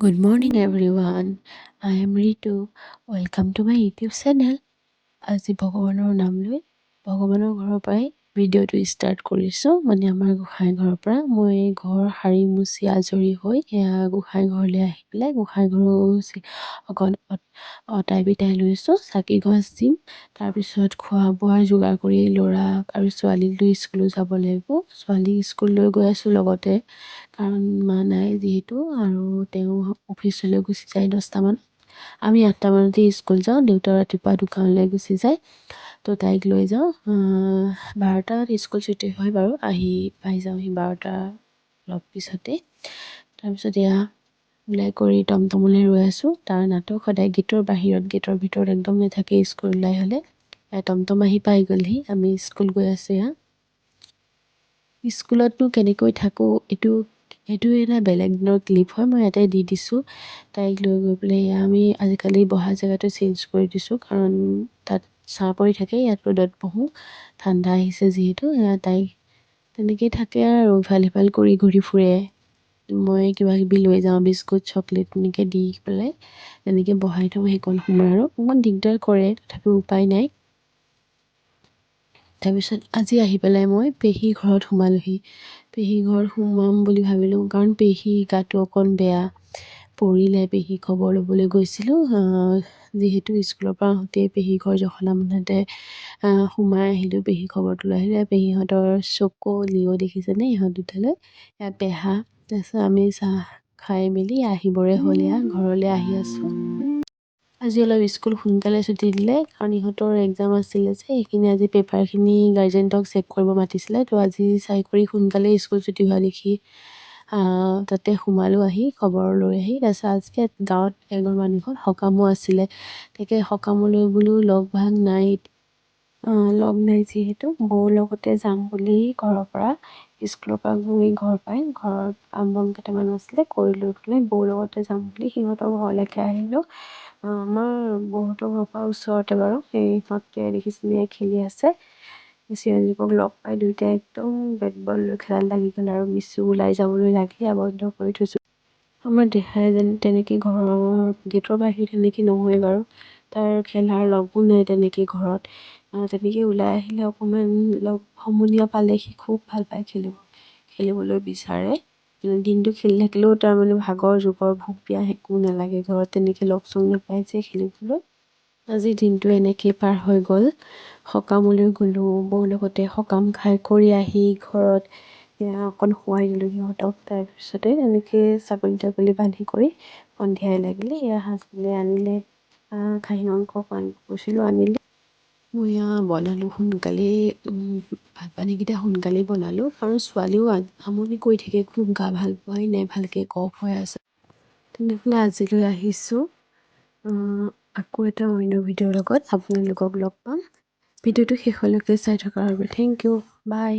Good morning, everyone. I am Ritu. Welcome to my YouTube channel. আজি ভগৱানৰ নাম লৈ ভগৱানৰ ঘৰৰ পৰাই ভিডিঅ'টো ষ্টাৰ্ট কৰিছোঁ। মানে আমাৰ গোসাঁই ঘৰৰ পৰা মই ঘৰ সাৰি মুচি আজৰি হৈ গোসাঁই ঘৰলৈ আহি পেলাই গোসাঁই ঘৰ অকণ অতাই বিতাই লৈছোঁ। চাকি গছ দিম, তাৰপিছত খোৱা বোৱাৰ যোগাৰ কৰি ল'ৰাক আৰু ছোৱালীক লৈ স্কুলো যাব লাগিব। ছোৱালীক স্কুল লৈ গৈ আছোঁ লগতে, কাৰণ মা নাই যিহেতু, আৰু তেওঁ অফিচলৈ গুচি যায় 10টামান। আমি 8টামানতে স্কুল যাওঁ। দেউতা ৰাতিপুৱা দোকানলৈ গুচি যায়, তো তাইক লৈ যাওঁ। 12টাত স্কুল ছুটি হয় বাৰু, পাই যাওঁহি 12টাৰ অলপ পিছতে। তাৰপিছত ওলাই কৰি টমটমলৈ ৰৈ আছোঁ। তাৰ নাটক সদায় গেটৰ বাহিৰত, গেটৰ ভিতৰত একদম নাথাকে। স্কুল ওলাই হ'লে টমটম আহি পাই গ'লহি। আমি স্কুল গৈ আছোঁ। স্কুলতনো কেনেকৈ থাকোঁ, এইটো এটা বেলেগ দিনৰ ক্লিপ হয়, মই ইয়াতে দি দিছোঁ। তাইক লৈ গৈ পেলাই আমি আজিকালি বহা জেগাটো চেঞ্জ কৰি দিছোঁ, কাৰণ তাত ছাঁ পৰি থাকে, ইয়াত ৰ'দত বহোঁ। ঠাণ্ডা আহিছে যিহেতু, তাইক তেনেকেই থাকে আৰু ইফাল সিফাল কৰি ঘূৰি ফুৰে। মই কিবা কিবি লৈ যাওঁ, বিস্কুট চকলেট এনেকৈ দি পেলাই তেনেকৈ বহাই থওঁ সেইকণ সময়। আৰু অকণমান দিগদাৰ কৰে, তথাপিও উপায় নাই। তাৰপিছত আজি আহি পেলাই মই পেহী ঘৰত সোমালোহি। পেহী ঘৰত সোমাম বুলি ভাবিলোঁ, কাৰণ পেহী গাটো অকণ বেয়া। পৰিলে, পেহী খবৰ ল'বলৈ গৈছিলোঁ। যিহেতু স্কুলৰ পৰা আহোঁতেই পেহী ঘৰ জখলাবন্ধাতে সোমাই আহিলোঁ। পেহী খবৰটো লৈ আহিলোঁ। পেহীহঁতৰ চকু লিঅ' দেখিছেনে, ইহঁত দুটালৈ পেহা। তাৰপিছত আমি চাহ খাই মেলি আহিবৰে হ'ল, ঘৰলৈ আহি আছোঁ। আজি অলপ স্কুল সোনকালে ছুটি দিলে, কাৰণ ইহঁতৰ এক্সাম আছিলে যে, সেইখিনি আজি পেপাৰখিনি গাৰ্জেণ্টক চেক কৰিব মাতিছিলে। তো আজি চাই কৰি সোনকালে স্কুল ছুটি হোৱা দেখি তাতে সোমালোঁ আহি খবৰ লৈ আহি। তাৰপিছত আজি গাঁৱত এঘৰ মানুহৰ সকামো আছিলে, তাকে সকামলৈ বোলো লগ নাই যিহেতু, বৌৰ লগতে যাম বুলি ঘৰৰ পৰা, স্কুলৰ পৰা গৈ ঘৰ পাই ঘৰত কাম বন কেইটামান আছিলে কৰি লৈ পেলাই বৌৰ লগতে যাম বুলি সিহঁতৰ ঘৰলৈকে আহিলোঁ। আমাৰ বৌহঁতৰ ঘৰৰ পৰা ওচৰতে বাৰু। সিহঁতে দেখিছিলে খেলি আছে। চিৰঞ্জীৱক লগ পাই দুয়োটাই একদম বেট বল লৈ খেলাত লাগি গ'ল, আৰু মিচু ওলাই যাবলৈ লাগি আবদ্ধ কৰি থৈছোঁ। আমাৰ দেহাই তেনেকৈ ঘৰৰ গেটৰ বাহিৰত তেনেকৈ নহয় বাৰু, তাৰ খেলাৰ লগো নাই তেনেকৈ ঘৰত। তেনেকৈ ওলাই আহিলে অকণমান লগ সমনীয়া পালে সি খুব ভাল পায় খেলিবলৈ বিচাৰে। দিনটো খেলি থাকিলেও তাৰমানে ভাগৰ জোগৰ ভোক পিয়াহ একো নালাগে, ঘৰত তেনেকৈ লগ চগ নাপায় যে খেলিবলৈ। আজি দিনটো এনেকেই পাৰ হৈ গ'ল। সকামলৈ গ'লোঁ বৌৰ লগতে, সকাম খাই কৰি আহি ঘৰত অকণ শুৱাই দিলোঁ সিহঁতক। তাৰপিছতে এনেকৈ ছাগলী বান্ধি কৰি সন্ধিয়াই লাগিলে। হাজবেণ্ডে আনিলে খাহী মাংস কৈছিলোঁ, আনিলে। মই বনালোঁ সোনকালেই, ভাত পানীকেইটা সোনকালেই বনালোঁ, কাৰণ ছোৱালীও আমনি কৰি থাকে, খুব গা ভাল পোৱাই নাই, ভালকৈ কফ হৈ আছে। তেনেহ'লে আজিলৈ আহিছোঁ। আকৌ এটা অন্য ভিডিঅ'ৰ লগত আপোনালোকক লগ পাম। ভিডিঅ'টো শেষলৈকে চাই থকাৰ বাবে থেংক ইউ, বাই।